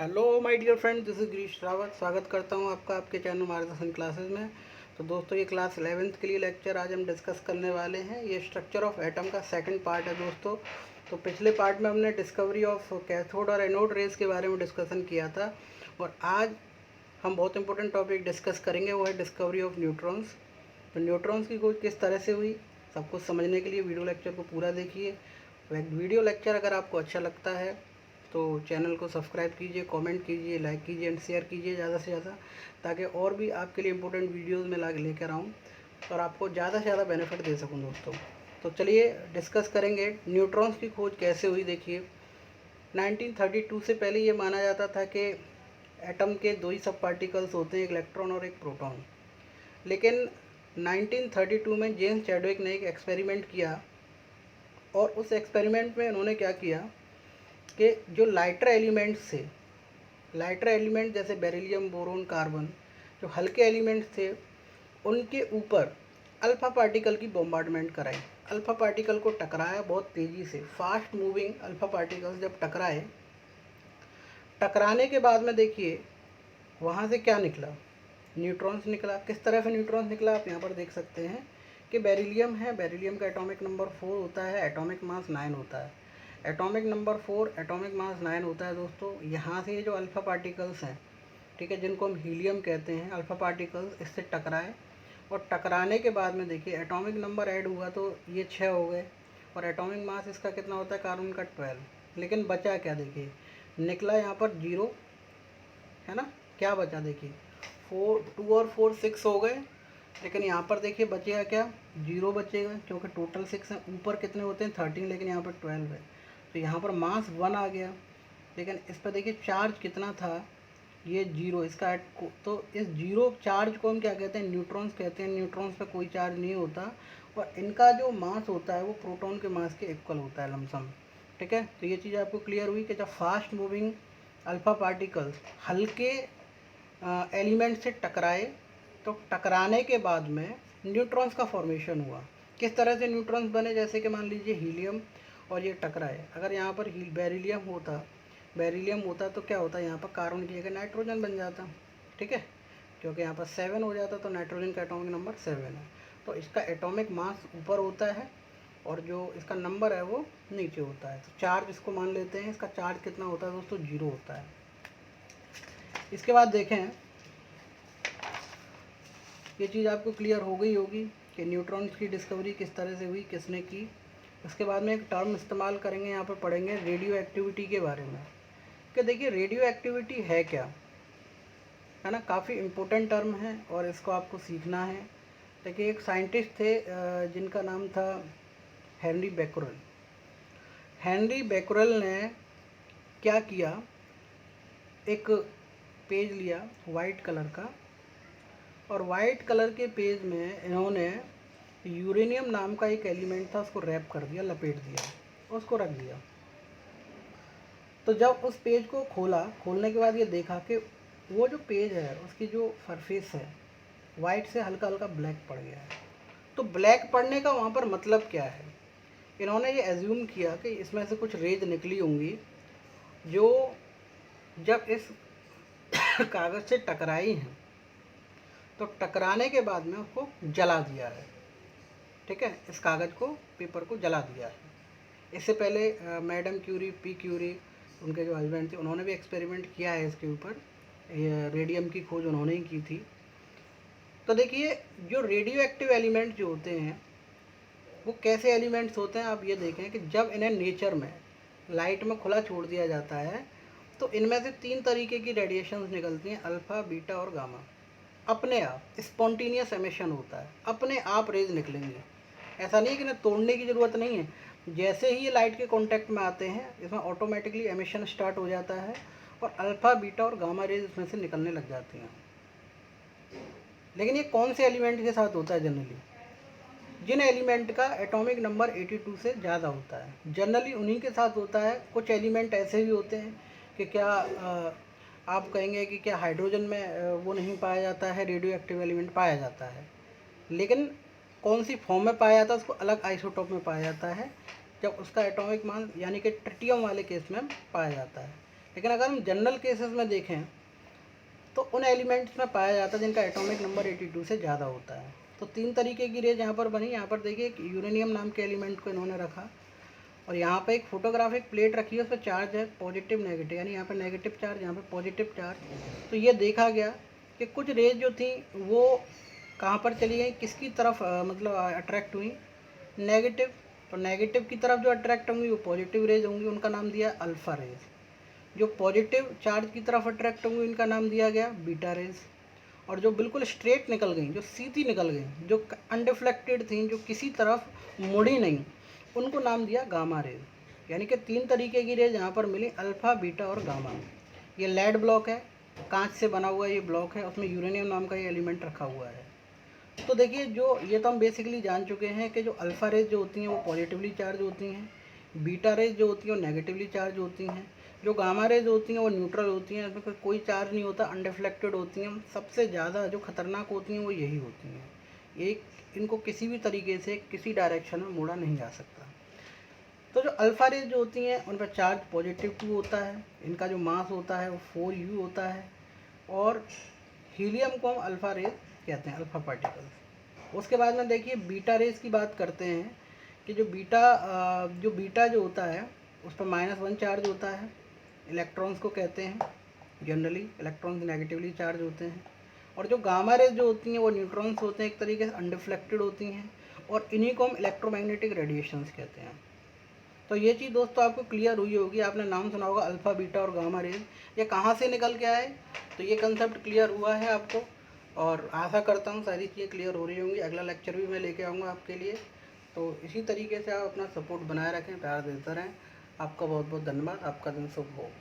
Hello my dear friend, this is Girish Rawat. स्वागत करता हूं आपका आपके चैनल मार्गदर्शन क्लासेस में। तो दोस्तों, ये क्लास 11th के लिए लेक्चर आज हम डिस्कस करने वाले हैं। ये स्ट्रक्चर ऑफ एटम का सेकंड पार्ट है दोस्तों। तो पिछले पार्ट में हमने डिस्कवरी ऑफ कैथोड और एनोड रेज के बारे में डिस्कशन किया था, और आज हम बहुत इंपॉर्टेंट टॉपिक डिस्कस करेंगे, वो है डिस्कवरी ऑफ न्यूट्रॉन्स। तो न्यूट्रॉन्स की खोज किस तरह से हुई, सब कुछ समझने के लिए वीडियो लेक्चर को पूरा देखिए। वीडियो लेक्चर अगर आपको अच्छा लगता है तो चैनल को सब्सक्राइब कीजिए, कमेंट कीजिए, लाइक कीजिए एंड शेयर कीजिए ज़्यादा से ज़्यादा, ताकि और भी आपके लिए इम्पोर्टेंट वीडियोज़ में ला लेकर आऊँ और आपको ज़्यादा से ज़्यादा बेनिफिट दे सकूँ दोस्तों। तो चलिए डिस्कस करेंगे न्यूट्रॉन्स की खोज कैसे हुई। देखिए, 1932 से पहले ये माना जाता था कि एटम के दो ही सब पार्टिकल्स होते हैं, एक इलेक्ट्रॉन और एक प्रोटॉन। लेकिन 1932 में जेम्स चैडविक ने एक एक्सपेरिमेंट किया, और उस एक्सपेरिमेंट में उन्होंने क्या किया कि जो लाइटर एलिमेंट्स थे, लाइटर एलिमेंट जैसे बेरिलियम, बोरोन, कार्बन, जो हल्के एलिमेंट्स थे, उनके ऊपर अल्फ़ा पार्टिकल की बॉम्बार्डमेंट कराई। अल्फ़ा पार्टिकल को टकराया बहुत तेज़ी से, फास्ट मूविंग अल्फ़ा पार्टिकल्स जब टकराए, टकराने के बाद में देखिए वहाँ से क्या निकला, न्यूट्रॉन्स निकला। किस तरह से न्यूट्रॉन्स निकला आप यहाँ पर देख सकते हैं कि बेरिलियम है, बेरिलियम का एटॉमिक नंबर 4 होता है, एटॉमिक मास 9 होता है। एटॉमिक नंबर 4, एटॉमिक मास 9 होता है दोस्तों। यहाँ से ये जो अल्फ़ा पार्टिकल्स हैं, ठीक है, जिनको हम हीलियम कहते हैं, अल्फ़ा पार्टिकल्स इससे टकराए, और टकराने के बाद में देखिए एटॉमिक नंबर ऐड हुआ तो ये 6 हो गए, और एटॉमिक मास इसका कितना होता है, कार्बन का 12। लेकिन बचा क्या, देखिए निकला यहाँ पर 0, है ना। क्या बचा, देखिए 2 और 4 6 हो गए, लेकिन यहाँ पर देखिए बचेगा क्या, 0 बचेगा, क्योंकि टोटल 6 हैं। ऊपर कितने होते हैं, 13, लेकिन यहाँ पर 12 है, तो यहाँ पर मास 1 आ गया। लेकिन इस पर देखिए चार्ज कितना था, ये 0, इसका तो इस 0 चार्ज को हम क्या कहते हैं, न्यूट्रॉन्स कहते हैं। न्यूट्रॉन्स पे कोई चार्ज नहीं होता, और इनका जो मास होता है वो प्रोटॉन के मास के इक्वल होता है, लमसम। ठीक है, तो ये चीज़ आपको क्लियर हुई कि जब फास्ट मूविंग अल्फ़ा पार्टिकल्स हल्के एलिमेंट से टकराए, तो टकराने के बाद में न्यूट्रॉन्स का फॉर्मेशन हुआ। किस तरह से न्यूट्रॉन्स बने, जैसे कि मान लीजिए हीलियम और ये टकराए। अगर यहाँ पर बेरिलियम होता तो क्या होता, यहाँ पर कार्बन की जगह नाइट्रोजन बन जाता। ठीक है, क्योंकि यहाँ पर 7 हो जाता, तो नाइट्रोजन का एटॉमिक नंबर 7 है। तो इसका एटॉमिक मास ऊपर होता है, और जो इसका नंबर है वो नीचे होता है। तो चार्ज इसको मान लेते हैं, इसका चार्ज कितना होता है दोस्तों, 0 होता है। इसके बाद देखें, ये चीज़ आपको क्लियर हो गई होगी कि न्यूट्रॉन्स की डिस्कवरी किस तरह से हुई, किसने की। उसके बाद में एक टर्म इस्तेमाल करेंगे, यहाँ पर पढ़ेंगे रेडियो एक्टिविटी के बारे में, कि देखिए रेडियो एक्टिविटी है क्या, है ना। काफ़ी इम्पोर्टेंट टर्म है और इसको आपको सीखना है। देखिए, एक साइंटिस्ट थे जिनका नाम था हेनरी बेकरेल। हेनरी बेकरेल ने क्या किया, एक पेज लिया वाइट कलर का, और वाइट कलर के पेज में इन्होंने यूरेनियम नाम का एक एलिमेंट था, उसको रैप कर दिया, लपेट दिया, उसको रख दिया। तो जब उस पेज को खोलने के बाद ये देखा कि वो जो पेज है उसकी जो सरफेस है, वाइट से हल्का हल्का ब्लैक पड़ गया है। तो ब्लैक पड़ने का वहाँ पर मतलब क्या है, इन्होंने ये एज्यूम किया कि इसमें से कुछ रेज निकली होंगी, जो जब इस कागज़ से टकराई हैं, तो टकराने के बाद में उसको जला दिया है। ठीक है, इस कागज़ को, पेपर को जला दिया है। इससे पहले मैडम क्यूरी, पी क्यूरी, उनके जो हस्बैंड थे, उन्होंने भी एक्सपेरिमेंट किया है इसके ऊपर। रेडियम की खोज उन्होंने ही की थी। तो देखिए, जो रेडियो एक्टिव एलिमेंट जो होते हैं वो कैसे एलिमेंट्स होते हैं, आप ये देखें कि जब इन्हें नेचर में लाइट में खुला छोड़ दिया जाता है, तो इनमें से 3 तरीके की रेडिएशंस निकलती हैं, अल्फ़ा, बीटा और गामा। अपने आप स्पॉन्टेनियस एमिशन होता है, अपने आप रेज निकलेंगे। ऐसा नहीं है कि इन्हें तोड़ने की ज़रूरत नहीं है। जैसे ही ये लाइट के कांटेक्ट में आते हैं, इसमें ऑटोमेटिकली एमिशन स्टार्ट हो जाता है, और अल्फ़ा, बीटा और गामा रेज इसमें से निकलने लग जाती हैं। लेकिन ये कौन से एलिमेंट के साथ होता है जनरली, जिन एलिमेंट का एटॉमिक नंबर 82 से ज़्यादा होता है, जनरली उन्हीं के साथ होता है। कुछ एलिमेंट ऐसे भी होते हैं कि क्या आप कहेंगे कि क्या हाइड्रोजन में वो नहीं पाया जाता है, रेडियो एक्टिव एलिमेंट पाया जाता है, लेकिन कौन सी फॉर्म में पाया जाता है, उसको अलग आइसोटोप में पाया जाता है, जब उसका एटॉमिक मास यानी कि ट्रिटियम वाले केस में पाया जाता है। लेकिन अगर हम जनरल केसेस में देखें तो उन एलिमेंट्स में पाया जाता है जिनका एटॉमिक नंबर 82 से ज़्यादा होता है। तो 3 तरीके की रेज यहाँ पर बनी। यहाँ पर देखिए एक यूरेनियम नाम के एलिमेंट को इन्होंने रखा और यहाँ पे एक फोटोग्राफिक प्लेट रखी है, उस पर चार्ज है पॉजिटिव नेगेटिव, यानी यहाँ पे नेगेटिव चार्ज, यहाँ पे पॉजिटिव चार्ज। तो ये देखा गया कि कुछ रेज जो थी वो कहाँ पर चली गई, किसकी तरफ मतलब अट्रैक्ट हुई, नेगेटिव। तो नेगेटिव की तरफ जो अट्रैक्ट होंगी वो पॉजिटिव रेज होंगी, उनका नाम दिया अल्फ़ा रेज। जो पॉजिटिव चार्ज की तरफ अट्रैक्ट होंगी उनका नाम दिया गया बीटा रेज। और जो बिल्कुल स्ट्रेट निकल गई, जो सीधी निकल गई, जो अनडिफ्लेक्टेड थी, जो किसी तरफ मुड़ी नहीं, उनको नाम दिया गामा रेज। यानी कि 3 तरीके की रेज यहाँ पर मिली, अल्फ़ा, बीटा और गामा। ये लेड ब्लॉक है, कांच से बना हुआ ये ब्लॉक है, उसमें यूरेनियम नाम का ये एलिमेंट रखा हुआ है। तो देखिए जो ये तो हम बेसिकली जान चुके हैं कि जो अल्फ़ा रेज जो होती हैं वो पॉजिटिवली चार्ज होती हैं, बीटा रेज जो होती हैं वो नेगेटिवली चार्ज होती हैं, जो गामा रेज होती हैं वो न्यूट्रल होती हैं, इसमें कोई चार्ज नहीं होता, अनडिफ्लेक्टेड होती हैं। सबसे ज़्यादा जो खतरनाक होती हैं वो यही होती हैं। एक इनको किसी भी तरीके से किसी डायरेक्शन में मोड़ा नहीं जा सकता। तो जो अल्फ़ा रेज जो होती हैं उन पर चार्ज पॉजिटिव 2 होता है, इनका जो मास होता है वो 4u होता है, और हीलियम को हम अल्फ़ा रेज कहते हैं, अल्फ़ा पार्टिकल्स। उसके बाद में देखिए बीटा रेज की बात करते हैं कि जो बीटा जो होता है उस पर -1 चार्ज होता है, इलेक्ट्रॉन्स को कहते हैं, जनरली इलेक्ट्रॉन्स नेगेटिवली चार्ज होते हैं। और जो गामा रेज जो होती हैं वो न्यूट्रॉन्स होते हैं, एक तरीके से अनडिफ्लेक्टेड होती हैं, और इन्हीं को हम इलेक्ट्रोमैग्नेटिक रेडिएशंस कहते हैं। तो ये चीज़ दोस्तों आपको क्लियर हुई होगी, आपने नाम सुना होगा अल्फ़ा, बीटा और गामा रेज, ये कहाँ से निकल के आए। तो ये कंसेप्ट क्लियर हुआ है आपको, और आशा करता हूँ सारी चीज़ें क्लियर हो रही होंगी। अगला लेक्चर भी मैं लेके आऊँगा आपके लिए। तो इसी तरीके से आप अपना सपोर्ट बनाए रखें, प्यार देते रहें। आपका बहुत बहुत धन्यवाद। आपका दिन शुभ हो।